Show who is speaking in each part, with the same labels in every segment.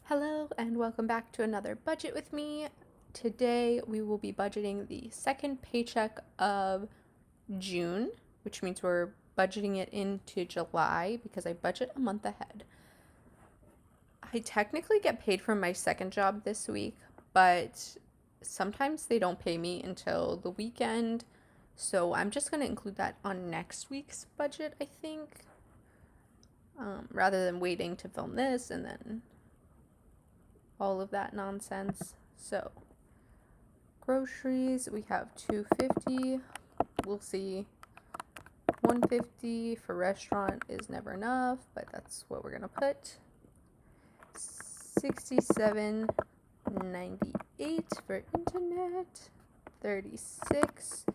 Speaker 1: Hello and welcome back to another budget with me. Today we will be budgeting the second paycheck of June, which means we're budgeting it into July because I budget a month ahead. I technically get paid from my second job this week, but sometimes they don't pay me until the weekend. So I'm just going to include that on next week's budget, I think, rather than waiting to film this and then all of that nonsense. So groceries, we have $2.50. We'll see. $1.50 for restaurant is never enough, but that's what we're gonna put. $67.98 for internet, $36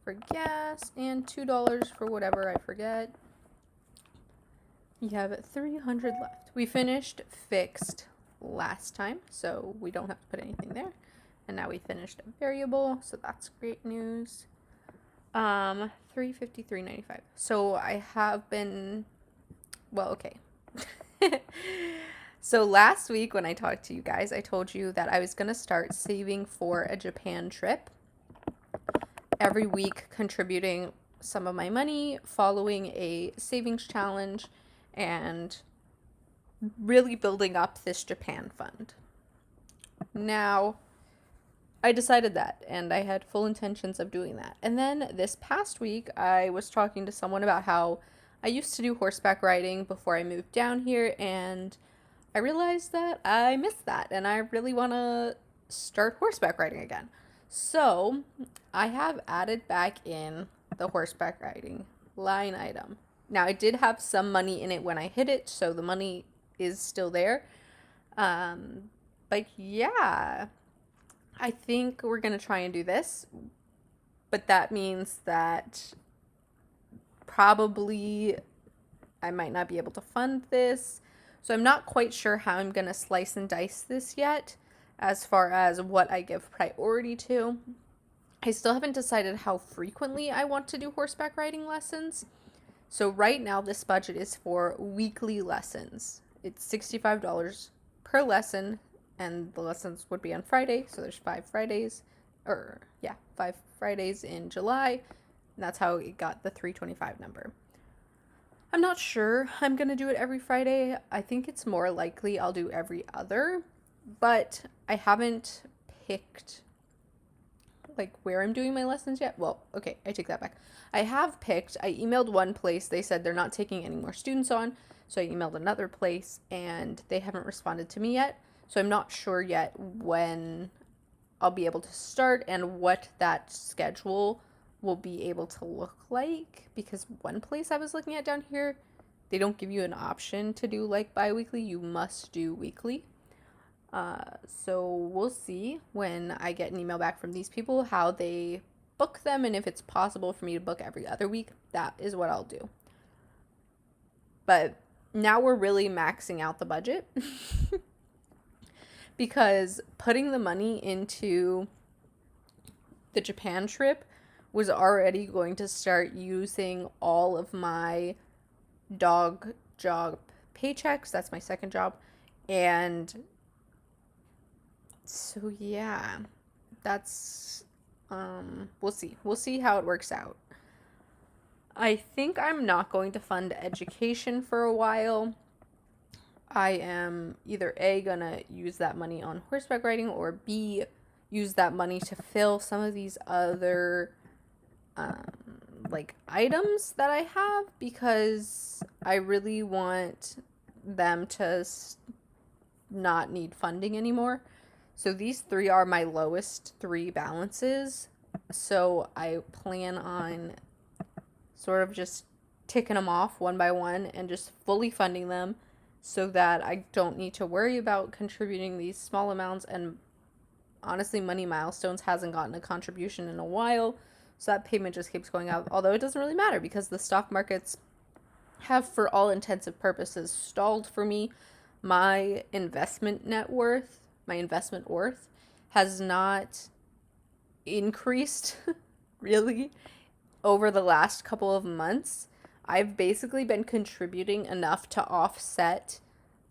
Speaker 1: for gas, and $2 for whatever I forget. You have $300 left. We finished fixed last time, so we don't have to put anything there. And now we finished a variable, so that's great news. $353.95. So I have been, well, okay. So last week when I talked to you guys, I told you that I was going to start saving for a Japan trip. Every week contributing some of my money, following a savings challenge, and really building up this Japan fund. Now, I decided that, and I had full intentions of doing that. And then this past week, I was talking to someone about how I used to do horseback riding before I moved down here, and I realized that I missed that, and I really want to start horseback riding again. So, I have added back in the horseback riding line item. Now, I did have some money in it when I hit it, so the money is still there. But yeah, I think we're going to try and do this. But that means that probably I might not be able to fund this. So I'm not quite sure how I'm going to slice and dice this yet as far as what I give priority to. I still haven't decided how frequently I want to do horseback riding lessons. So right now this budget is for weekly lessons. It's $65 per lesson, and the lessons would be on Friday, so there's 5 Fridays, 5 Fridays in July, and that's how it got the 325 number. I'm not sure I'm going to do it every Friday. I think it's more likely I'll do every other, but I haven't picked where I'm doing my lessons yet. Well, okay, I take that back. I have picked. I emailed one place. They said they're not taking any more students on. So I emailed another place and they haven't responded to me yet. So I'm not sure yet when I'll be able to start and what that schedule will be able to look like, because one place I was looking at down here, they don't give you an option to do bi-weekly. You must do weekly. So we'll see when I get an email back from these people how they book them, and if it's possible for me to book every other week, that is what I'll do. But now we're really maxing out the budget because putting the money into the Japan trip was already going to start using all of my dog job paychecks. That's my second job. And so yeah, that's we'll see. We'll see how it works out. I think I'm not going to fund education for a while. I am either A, gonna use that money on horseback riding, or B, use that money to fill some of these other items that I have, because I really want them to not need funding anymore. So these 3 are my lowest 3 balances. So I plan on sort of just ticking them off one by one and just fully funding them so that I don't need to worry about contributing these small amounts. And honestly, Money Milestones hasn't gotten a contribution in a while, so that payment just keeps going out. Although it doesn't really matter because the stock markets have, for all intensive purposes, stalled for me. My investment worth has not increased really over the last couple of months. I've basically been contributing enough to offset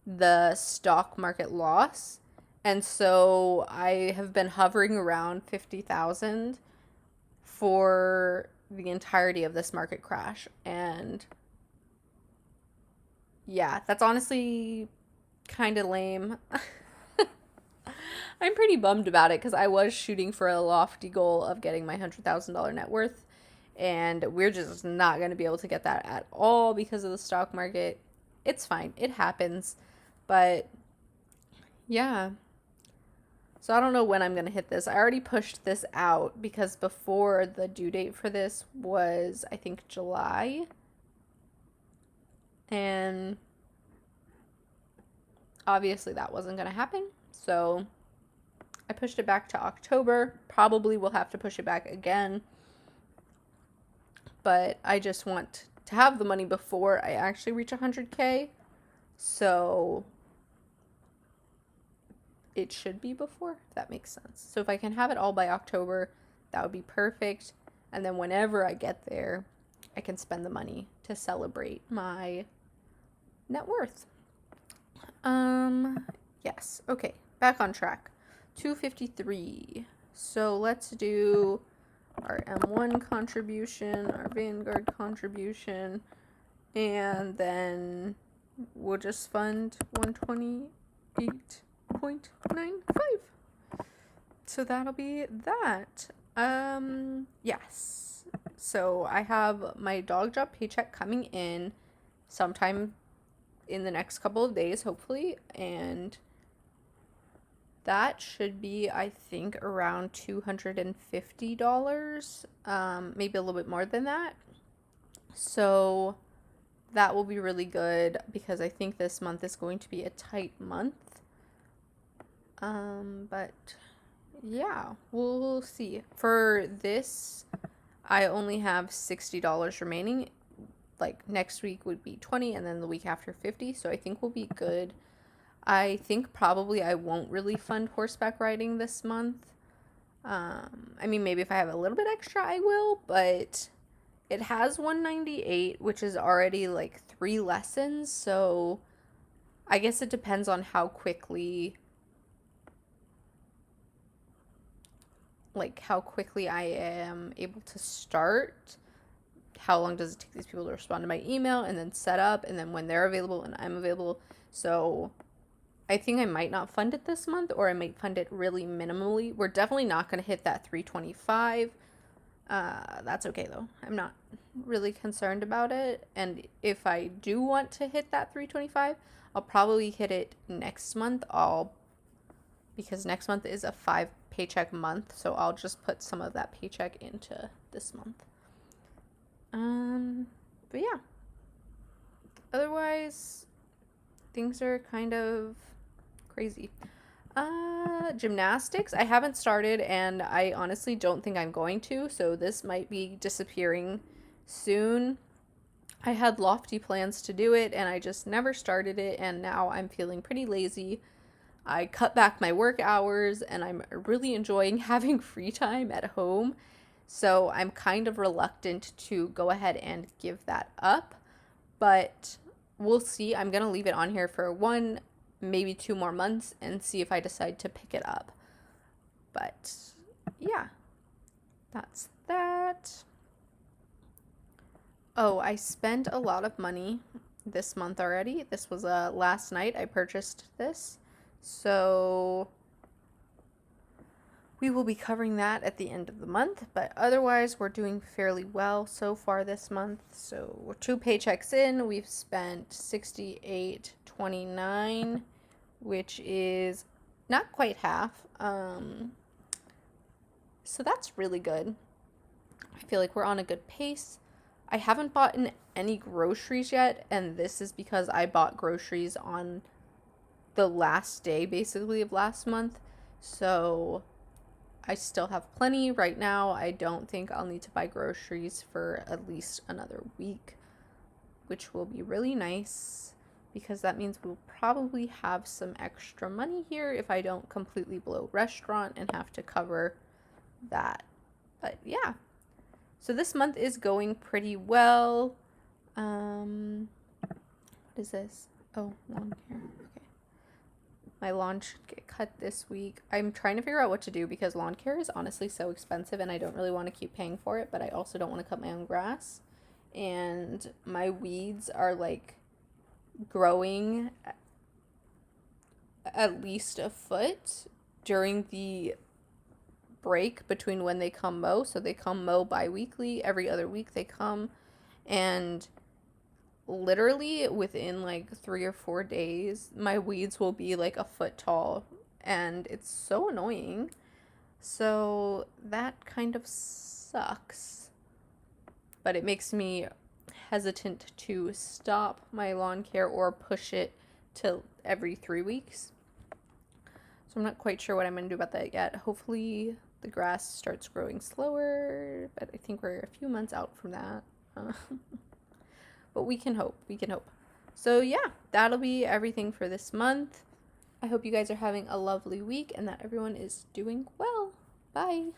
Speaker 1: the stock market loss. And so I have been hovering around 50,000 for the entirety of this market crash. And yeah, that's honestly kind of lame. I'm pretty bummed about it because I was shooting for a lofty goal of getting my $100,000 net worth, and we're just not going to be able to get that at all because of the stock market. It's fine, it happens, but yeah. So I don't know when I'm going to hit this. I already pushed this out because before the due date for this was, I think, July. And obviously that wasn't going to happen. So I pushed it back to October. Probably will have to push it back again. But I just want to have the money before I actually reach 100K. So it should be before, if that makes sense. So if I can have it all by October, that would be perfect. And then whenever I get there, I can spend the money to celebrate my net worth. Yes. Okay, back on track. 253. So let's do our M1 contribution, our Vanguard contribution, and then we'll just fund 128.95. So that'll be that. Yes. So I have my dog job paycheck coming in sometime in the next couple of days, hopefully, and that should be, I think, around $250, maybe a little bit more than that. So that will be really good because I think this month is going to be a tight month. But yeah, we'll see. For this, I only have $60 remaining. Like next week would be 20 and then the week after 50. So I think we'll be good. I think probably I won't really fund horseback riding this month. I mean, maybe if I have a little bit extra, I will, but it has 198, which is already like 3 lessons. So I guess it depends on how quickly I am able to start. How long does it take these people to respond to my email and then set up, and then when they're available and I'm available. So I think I might not fund it this month, or I might fund it really minimally. We're definitely not going to hit that 325. That's okay though. I'm not really concerned about it. And if I do want to hit that 325, I'll probably hit it next month. Because next month is a 5 paycheck month, so I'll just put some of that paycheck into this month. But yeah. Otherwise, things are kind of crazy. Gymnastics, I haven't started, and I honestly don't think I'm going to, so this might be disappearing soon. I had lofty plans to do it, and I just never started it, and now I'm feeling pretty lazy. I cut back my work hours, and I'm really enjoying having free time at home, so I'm kind of reluctant to go ahead and give that up, but we'll see. I'm going to leave it on here for 1, maybe 2 more months and see if I decide to pick it up. But yeah, that's that. Oh, I spent a lot of money this month already. This was last night I purchased this. So we will be covering that at the end of the month, but otherwise we're doing fairly well so far this month. So we're 2 paychecks in. We've spent $68.29, which is not quite half. So that's really good. I feel like we're on a good pace. I haven't bought in any groceries yet, and this is because I bought groceries on the last day basically of last month. So I still have plenty right now. I don't think I'll need to buy groceries for at least another week, which will be really nice because that means we'll probably have some extra money here if I don't completely blow restaurant and have to cover that. But yeah. So this month is going pretty well. What is this? Oh, lawn care. Okay. My lawn should get cut this week. I'm trying to figure out what to do because lawn care is honestly so expensive and I don't really want to keep paying for it, but I also don't want to cut my own grass. And my weeds are like growing at least a foot during the break between when they come mow. So they come mow bi-weekly. Every other week they come. And literally within like 3 or 4 days, my weeds will be like a foot tall. And it's so annoying. So that kind of sucks. But it makes me hesitant to stop my lawn care or push it to every 3 weeks. So I'm not quite sure what I'm going to do about that yet. Hopefully the grass starts growing slower, but I think we're a few months out from that. But we can hope. We can hope. So yeah, that'll be everything for this month. I hope you guys are having a lovely week and that everyone is doing well. Bye.